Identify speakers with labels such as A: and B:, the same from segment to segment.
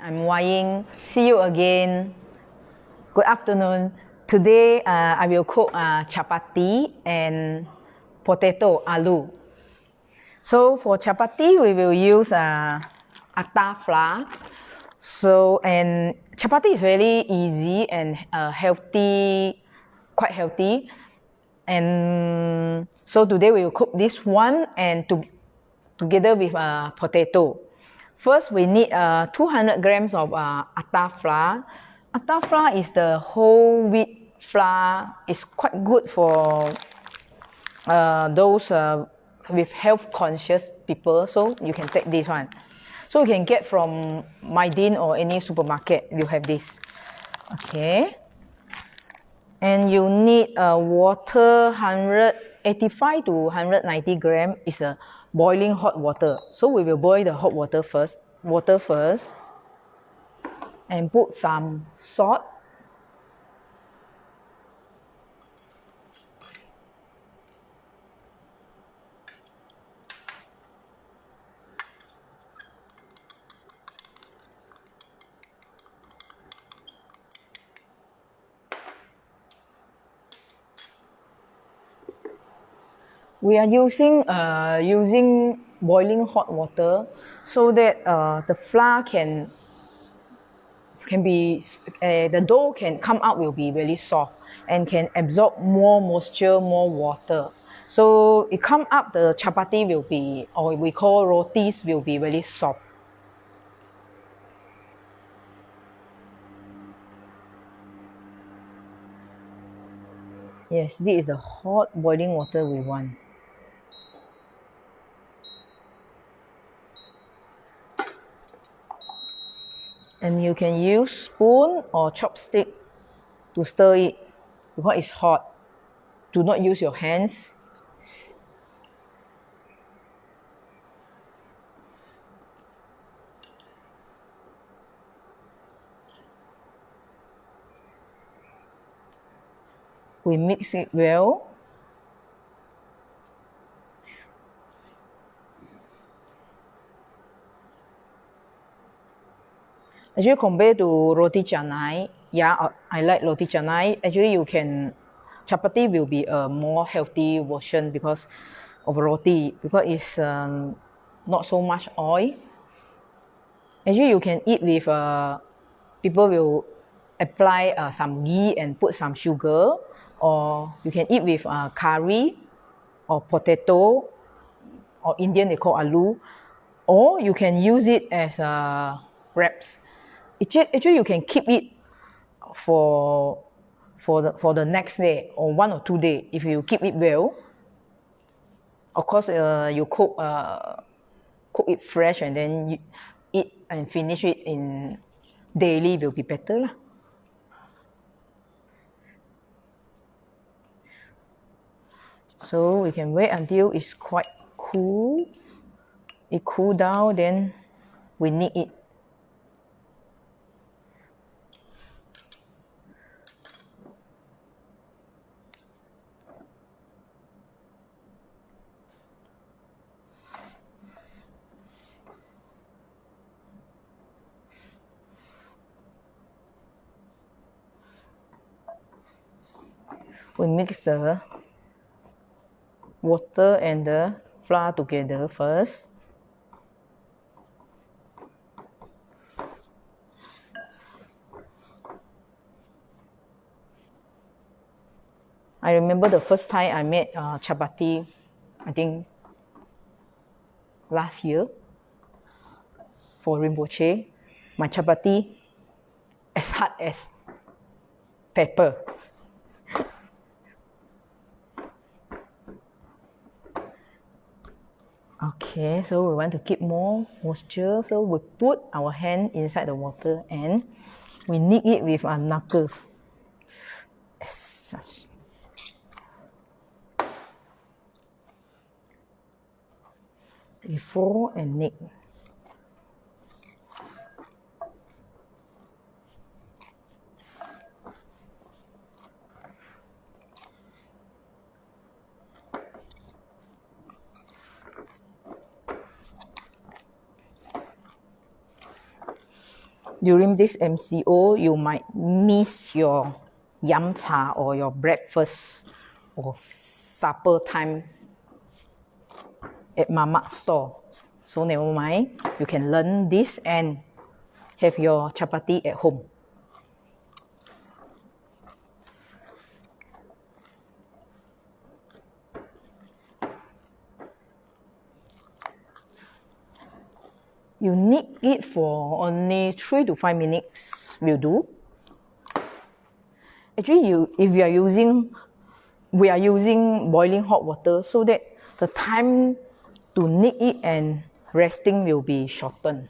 A: I'm Wai. See you again. Good afternoon. Today I will cook chapati and potato aloo. So for chapati we will use atta flour. So and chapati is very easy and healthy, quite healthy. And so today we will cook this one and together with potato. First, we need 200 grams of atta flour. Atta flour is the whole wheat flour. It's quite good for those with health conscious people. So you can take this one. So you can get from Maidin or any supermarket. You have this. Okay. And you need water 185 to 190 gram is a boiling hot water. So we will boil the hot water first, and put some salt. We are using boiling hot water so that the flour can be the dough can come out will be really soft and can absorb more moisture, more water. So it come up the chapati will be, or we call rotis, will be really soft. Yes, this is the hot boiling water we want. And you can use spoon or chopstick to stir it because it's hot. Do not use your hands. We mix it well. Actually, compared to roti canai, yeah, I like roti canai. Actually, chapati will be a more healthy version because of roti, because it's not so much oil. Actually, you can eat with, people will apply some ghee and put some sugar, or you can eat with curry or potato, or Indian they call aloo, or you can use it as wraps. Actually, you can keep it for the next day or 1 or 2 days if you keep it well. Of course, you cook it fresh and then you eat and finish it in daily will be better lah. So we can wait until it's quite cool. It cool down, then we knead it. We mix the water and the flour together first. I remember the first time I made chapati, I think last year for Rinpoche. My chapati as hard as pepper. Okay, so we want to keep more moisture, so we put our hand inside the water and we knead it with our knuckles. As such. Before and knead. during this MCO, you might miss your yum cha or your breakfast or supper time at mama store. So never mind, you can learn this and have your chapati at home. You knead it for only 3 to 5 minutes will do. Actually, if we are using boiling hot water so that the time to knead it and resting will be shortened.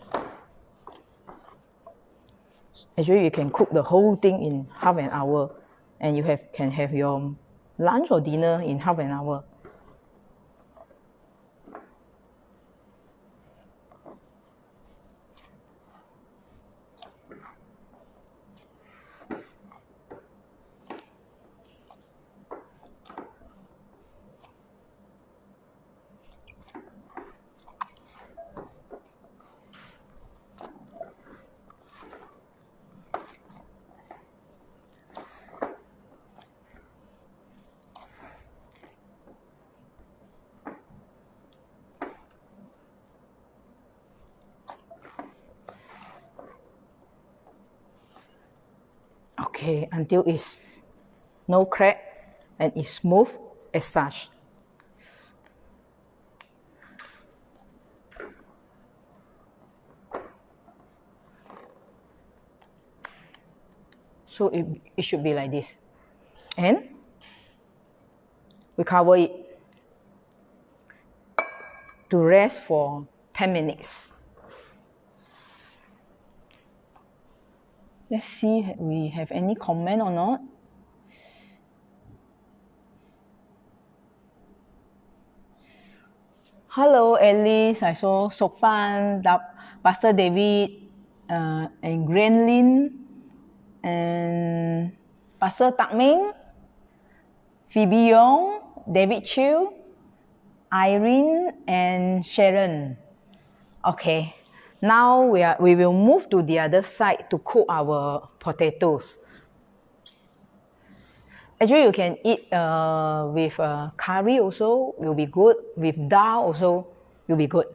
A: Actually, you can cook the whole thing in half an hour and you can have your lunch or dinner in half an hour. Okay, until it's no crack and it's smooth as such. So it should be like this. And we cover it to rest for 10 minutes. Let's see if we have any comment or not. Hello, Alice. I saw Sokfan, Pastor David, and Grenlin, and Pastor Takming, Phoebe Yong, David Chiu, Irene, and Sharon. Okay, now we will move to the other side to cook our potatoes. Actually, you can eat with curry also will be good. With dal also will be good.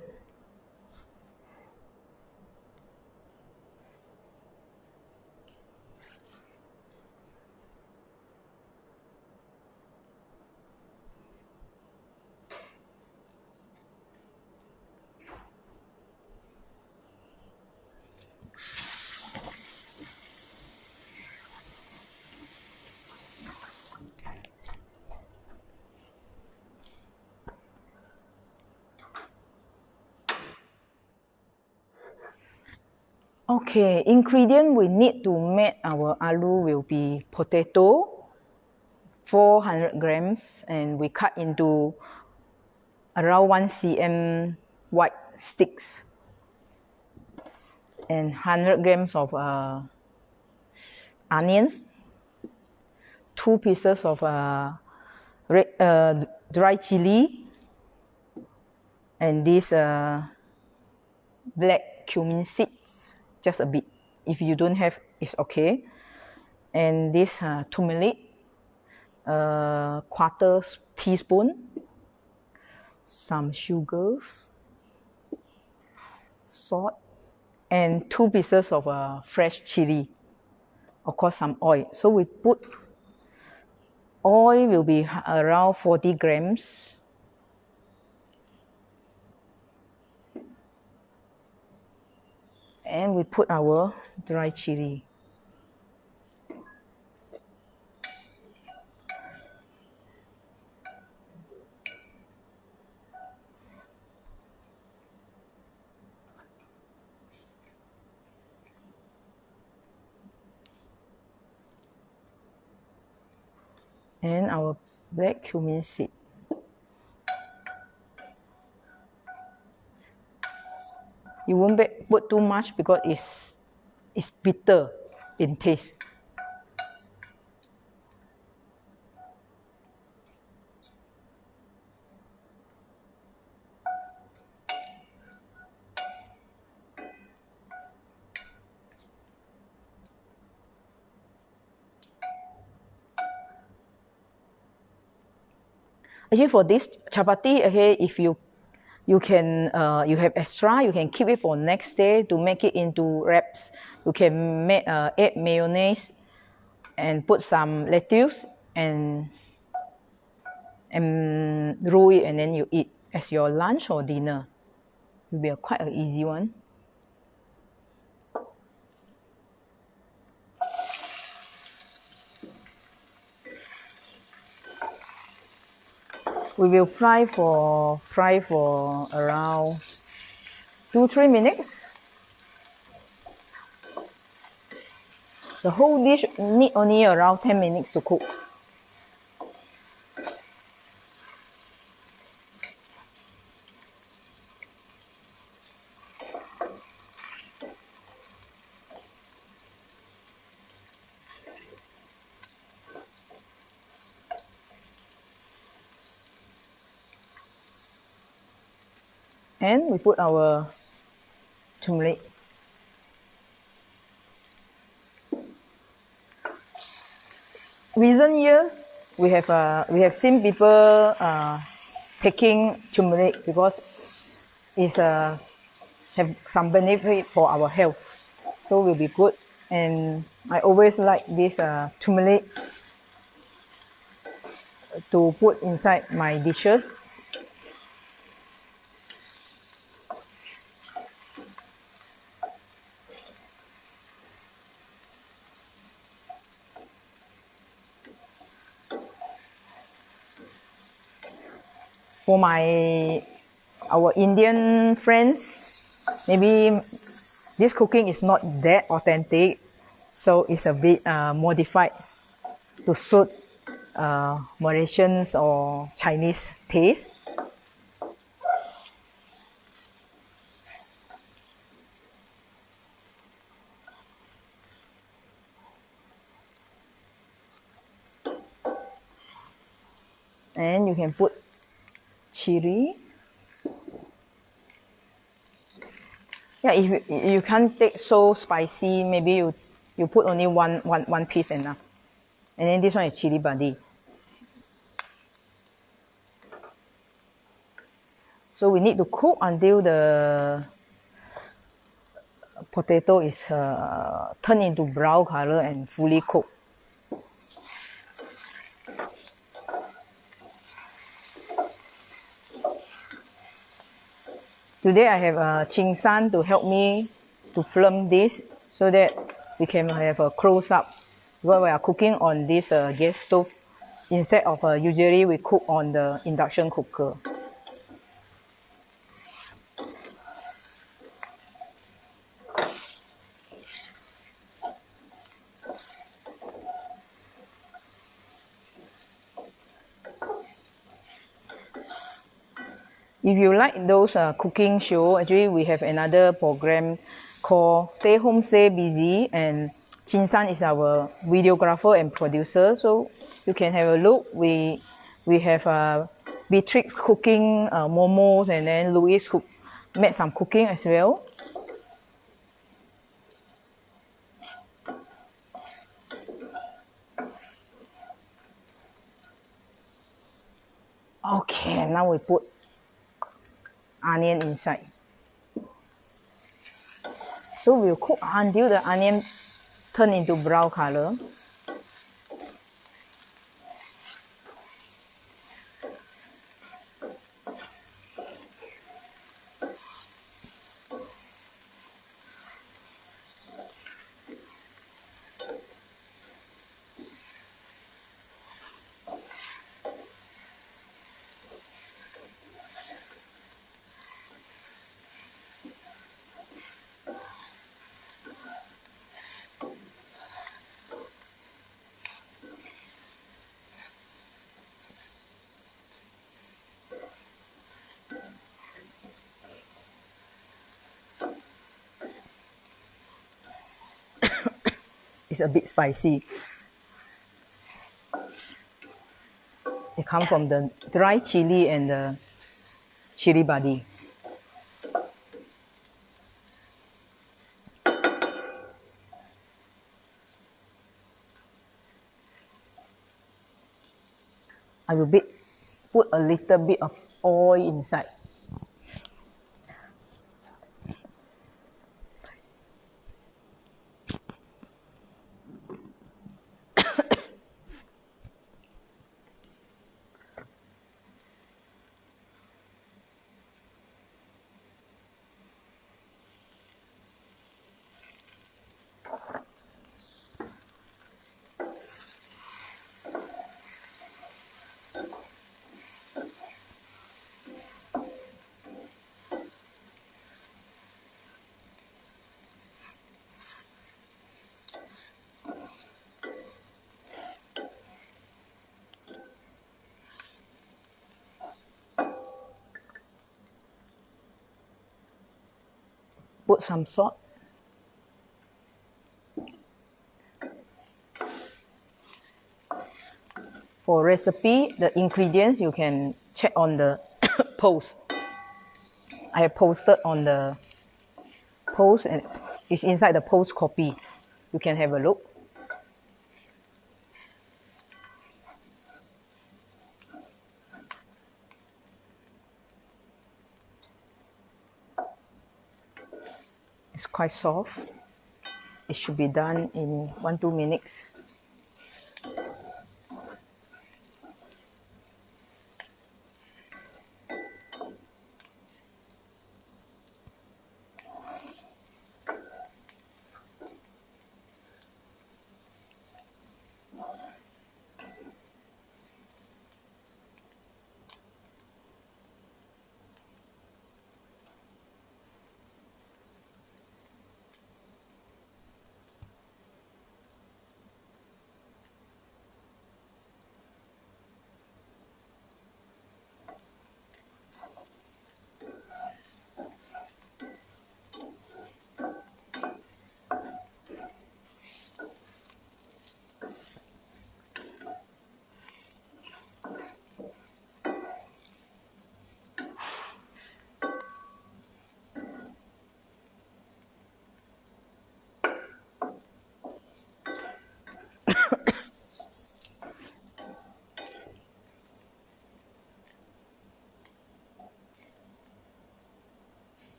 A: Okay, ingredient we need to make our aloo will be potato, 400 grams, and we cut into around 1 cm wide sticks, and 100 grams of onions, 2 pieces of dry chili, and this black cumin seeds, just a bit. If you don't have, it's okay. And this turmeric, quarter teaspoon, some sugars, salt, and 2 pieces of fresh chili. Of course, some oil. So we put oil will be around 40 grams. And we put our dry chili. And our black cumin seed. You won't put too much because it's bitter in taste. Actually, for this chapati, okay, if you can you have extra, you can keep it for next day to make it into wraps. You can make add mayonnaise and put some lettuce and roll it, and then you eat as your lunch or dinner. It will be quite an easy one. We will fry for around 2-3 minutes. The whole dish need only around 10 minutes to cook. And we put our turmeric. Recent years, we have seen people taking turmeric because it's have some benefit for our health, so will be good. And I always like this turmeric to put inside my dishes. For our Indian friends, maybe this cooking is not that authentic, so it's a bit modified to suit Malaysians or Chinese taste. And you can put chili. Yeah, if you can't take so spicy, maybe you put only one piece enough. And then this one is chili padi. So we need to cook until the potato is turned into brown color and fully cooked. Today I have Ching San to help me to film this so that we can have a close-up while we are cooking on this gas stove instead of usually we cook on the induction cooker. If you like those cooking show, actually we have another program called Stay Home Stay Busy, and Chin San is our videographer and producer, so you can have a look. We have Beatrix cooking momos, and then Louis made some cooking as well. Okay, now we put onion inside. So we'll cook until the onion turn into brown color. It's a bit spicy. It comes from the dry chili and the chili padi. I will put a little bit of oil inside. Put some salt. For recipe, the ingredients you can check on the post. I have posted on the post and it's inside the post copy. You can have a look. It's quite soft. It should be done in 1-2 minutes.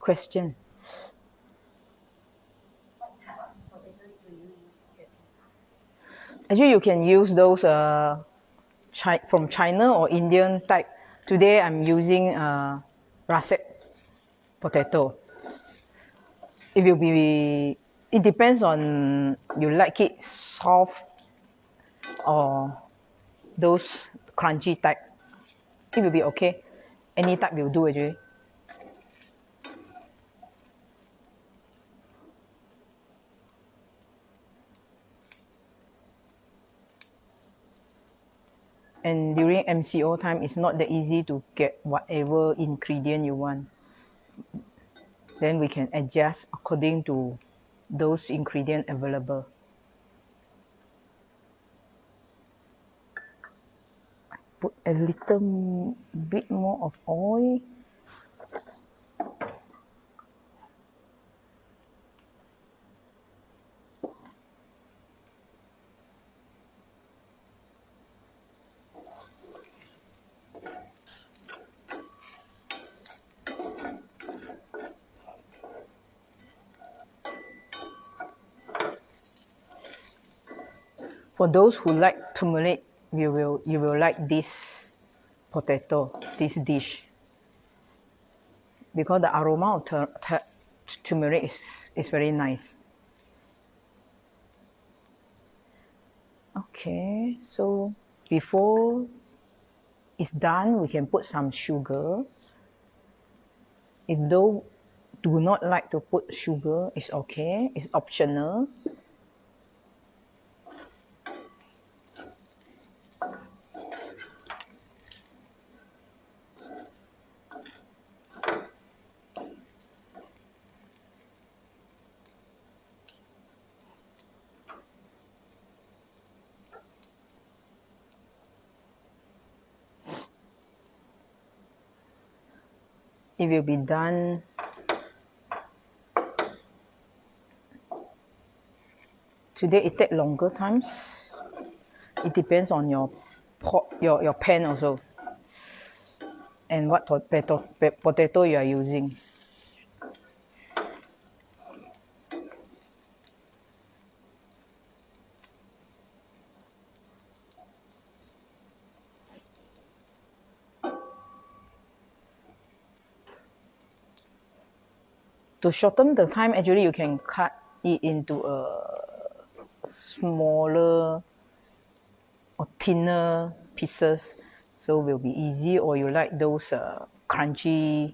A: Question. Actually, you can use those from China or Indian type. Today, I'm using russet potato. It depends on you like it soft or those crunchy type. It will be okay. Any type will do actually. And during MCO time, it's not that easy to get whatever ingredient you want. Then we can adjust according to those ingredients available. Put a little bit more of oil. For those who like turmeric, you will like this potato, this dish, because the aroma of turmeric is very nice. Okay, so before it's done, we can put some sugar. If those do not like to put sugar, it's okay, it's optional. It will be done Today it take longer times. It depends on your pot, your pan also, and what potato you are using. To shorten the time, actually you can cut it into a smaller or thinner pieces, so will be easy. Or you like those crunchy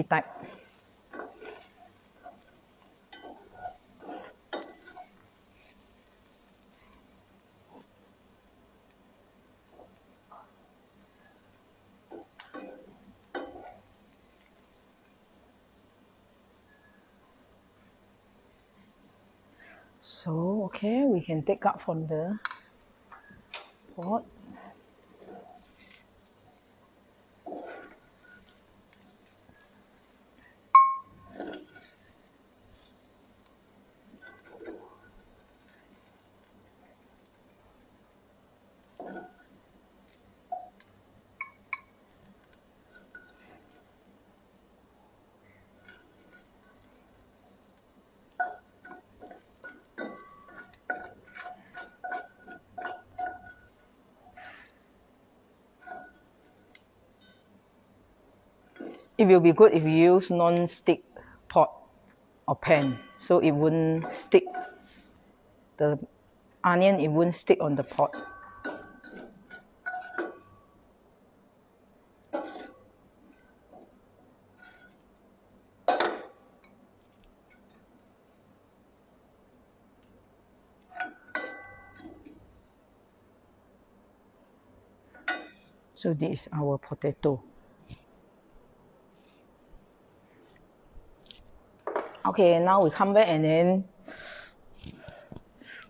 A: type. So okay, we can take out from the pot. It will be good if you use non-stick pot or pan, so it won't stick. The onion, it won't stick on the pot. So this is our potato. Okay, now we come back and then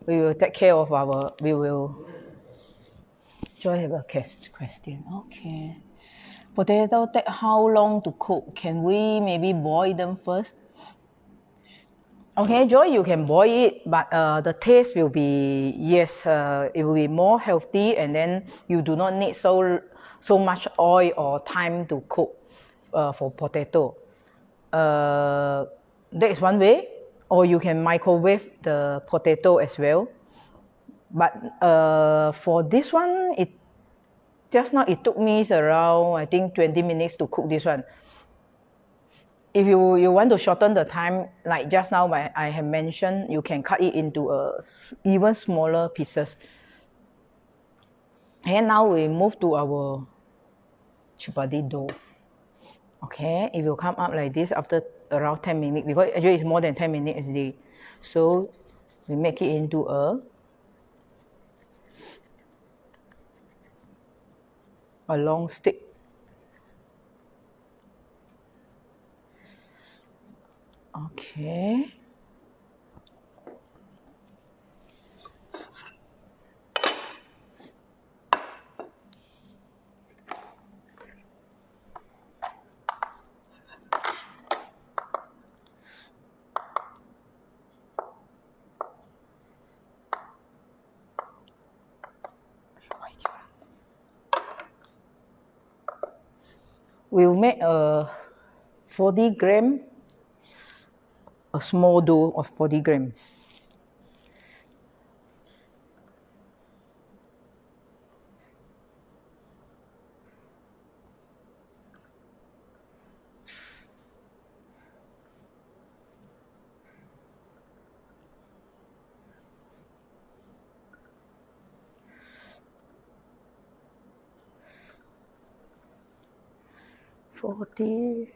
A: we will take care of our, we will, Joy have a question. Okay. Potato take how long to cook? Can we maybe boil them first? Okay, Joy, you can boil it, but the taste will be, yes, it will be more healthy, and then you do not need so much oil or time to cook for potato. That is one way, or you can microwave the potato as well. But for this one, just now it took me around, I think, 20 minutes to cook this one. If you want to shorten the time, like just now I have mentioned, you can cut it into even smaller pieces. And now we move to our chapati dough. Okay, it will come up like this after around 10 minutes, because actually it's more than 10 minutes a day. So we make it into a long stick. Okay. We'll make a 40 gram, a small dough of 40 grams. Forty.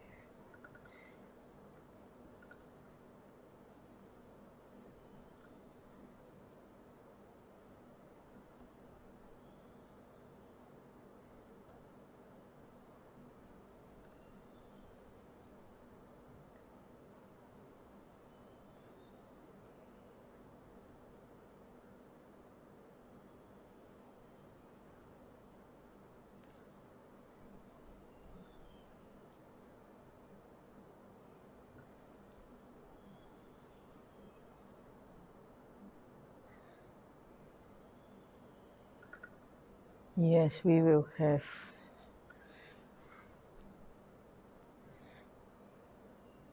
A: Yes, we will have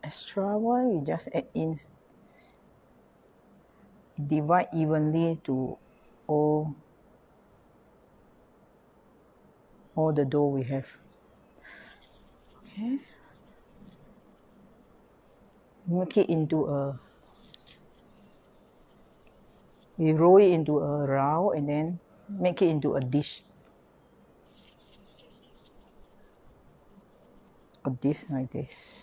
A: extra one. We just add in, divide evenly to all the dough we have. Okay. Make it into a, we roll it into a round and then make it into a dish. A dish like this.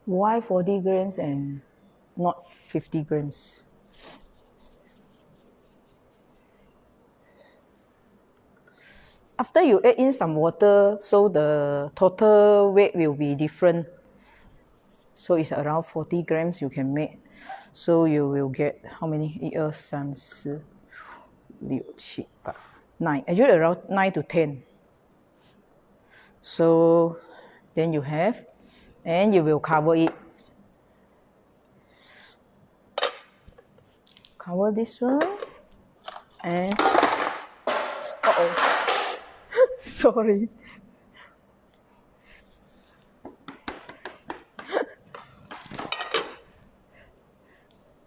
A: Why 40 grams and not 50 grams? After you add in some water, so the total weight will be different. So it's around 40 grams you can make. So you will get how many? 1, 2, 3, 4, 6, 7, 8, 9. Actually around 9 to 10. So then you have, and you will cover it. Cover this one. And, sorry.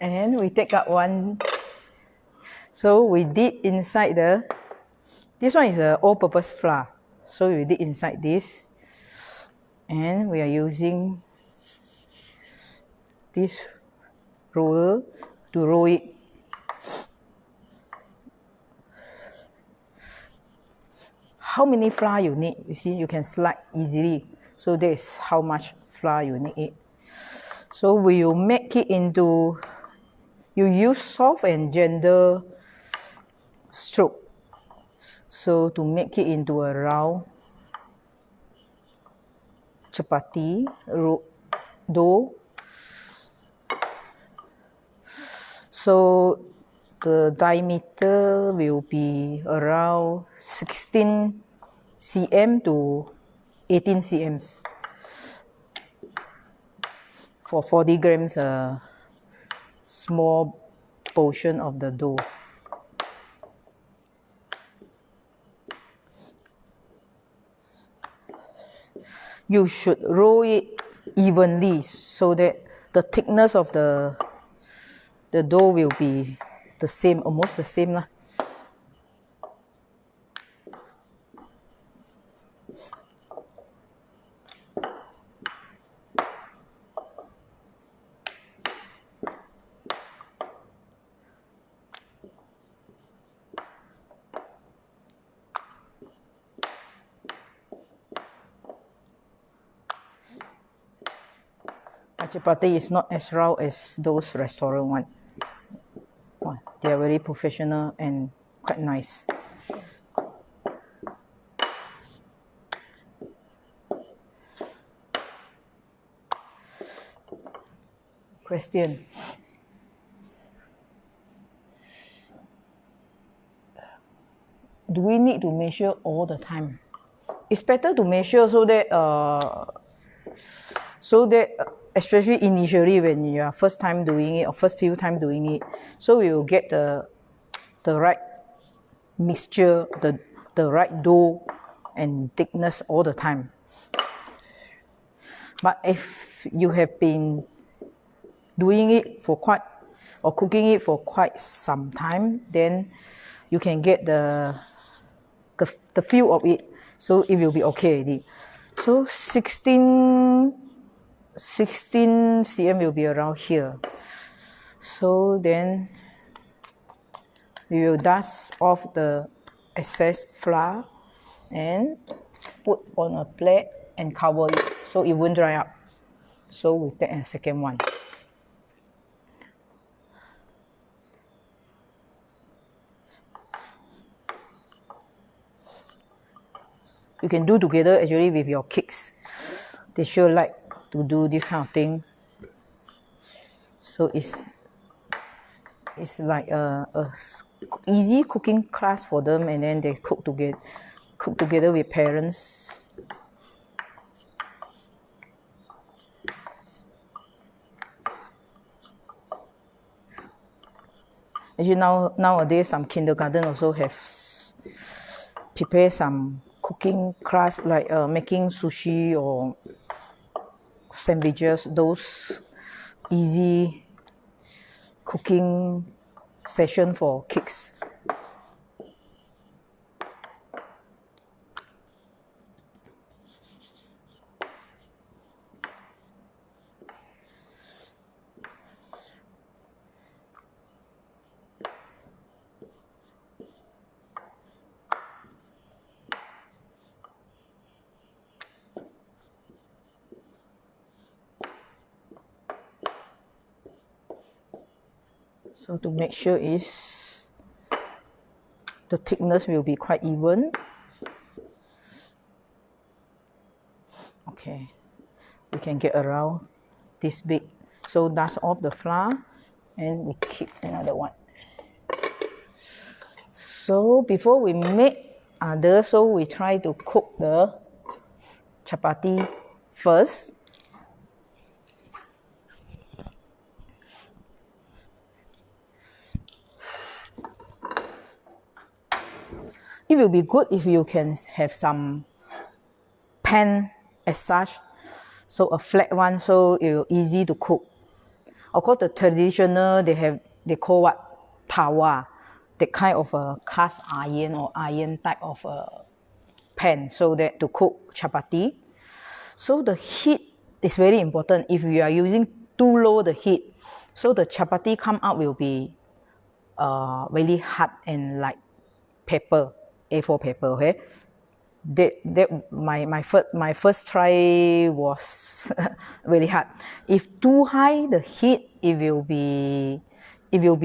A: And we take out one. So we did inside this one is a all-purpose flour. So we did inside this. And we are using this roller to roll it. How many flour you need? You see, you can slide easily. So that's how much flour you need it. So we will make it into, you use soft and gentle stroke. So to make it into a round chapati dough. So the diameter will be around 16 cm to 18 cm for 40 grams small portion of the dough. You should roll it evenly so that the thickness of the dough will be the same, almost the same lah. Chapati is not as round as those restaurant one. Oh, they are very professional and quite nice. Question. Do we need to measure all the time? It's better to measure so that especially initially when you are first time doing it or first few time doing it, so you will get the right mixture, the right dough and thickness all the time. But if you have been doing it for cooking it for quite some time, then you can get the feel of it, so it will be okay already. So 16 cm will be around here. So then we will dust off the excess flour and put on a plate and cover it so it won't dry up. So we take a second one. You can do together actually with your kids. They sure like to do this kind of thing. So it's like easy cooking class for them, and then they cook together with parents. Actually, nowadays some kindergarten also have prepare some cooking class, like making sushi or sandwiches, those easy cooking session for kids. So to make sure is the thickness will be quite even. Okay, we can get around this big. So dust off the flour and we keep another one. So before we make other, so we try to cook the chapati first. It will be good if you can have some pan as such, so a flat one, so it will easy to cook. Of course, the traditional they call what tawa, the kind of a cast iron or iron type of a pan, so that to cook chapati. So the heat is very important. If you are using too low the heat, so the chapati come out will be really hard and like paper, A4 paper. Okay, my first try was really hard. If too high the heat, it will be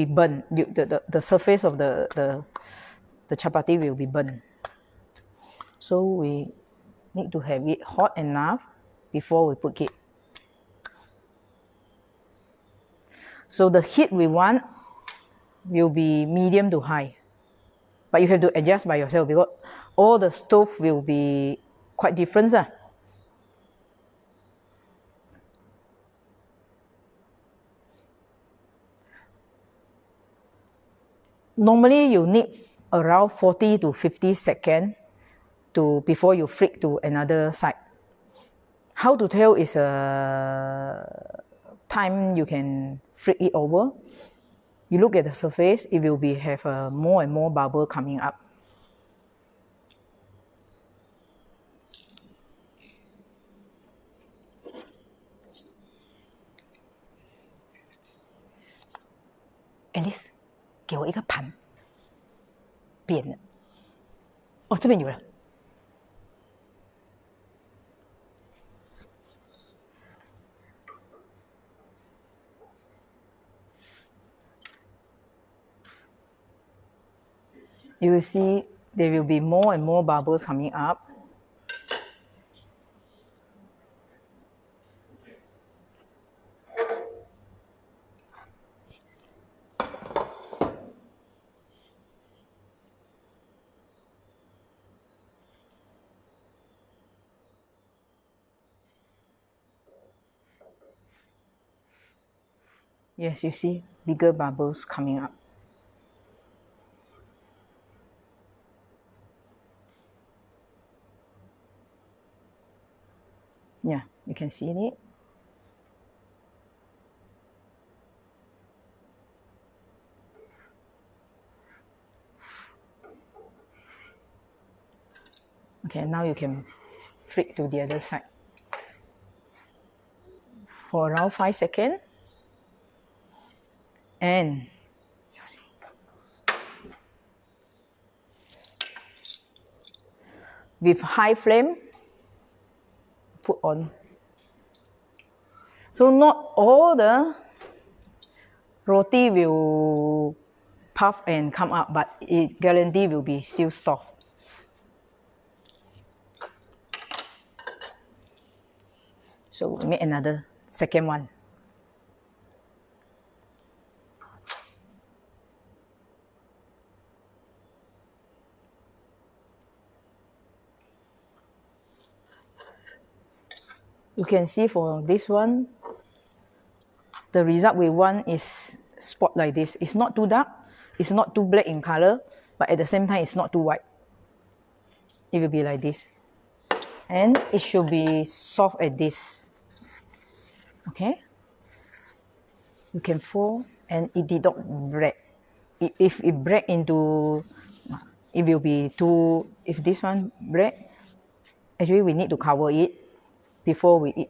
A: burnt. The surface of the chapati will be burnt. So we need to have it hot enough before we put it. So the heat we want will be medium to high, but you have to adjust by yourself because all the stove will be quite different. Normally you need around 40 to 50 seconds before you flip to another side. How to tell is a time you can flip it over. You look at the surface, it will have more and more bubble coming up. Alice，给我一个盘，扁的。哦，这边有了。You will see there will be more and more bubbles coming up. Yes, you see bigger bubbles coming up. Yeah, you can see it. Okay, now you can flip to the other side. For around 5 seconds. And with high flame, put on. So not all the roti will puff and come up, but it guarantee will be still soft. So we make another second one. You can see for this one, the result we want is spot like this. It's not too dark, it's not too black in color, but at the same time, it's not too white. It will be like this. And it should be soft as this. Okay? You can fold and it did not break. If it break into, it will be too, if this one break, actually we need to cover it before we eat.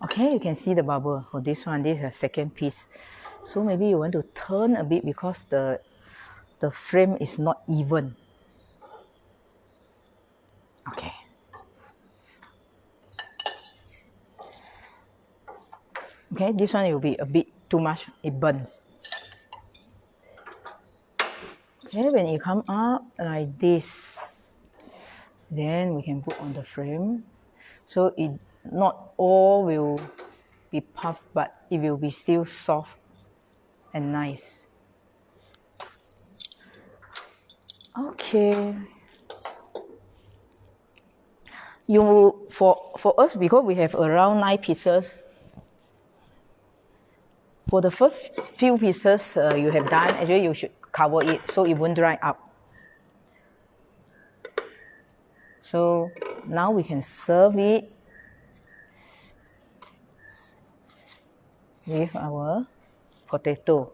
A: Okay, you can see the bubble for this one. This is a second piece. So maybe you want to turn a bit because the frame is not even. Okay. Okay, this one will be a bit too much, it burns. Okay, when it come up like this, then we can put on the frame. So it not all will be puffed, but it will be still soft and nice. Okay. You for us, because we have around 9 pieces. For the first few pieces you have done, actually you should cover it so it won't dry up. So now we can serve it with our potato.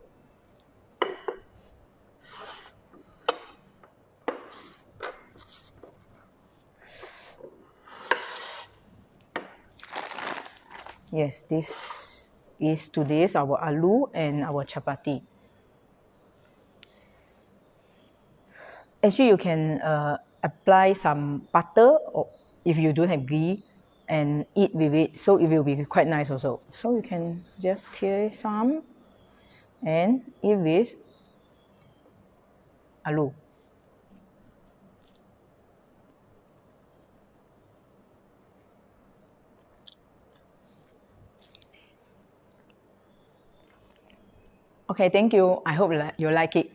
A: Yes, this is today's our aloo and our chapati. Actually, you can apply some butter or if you don't have ghee and eat with it, so it will be quite nice also. So you can just tear some and eat with aloo. Okay, thank you. I hope you like it.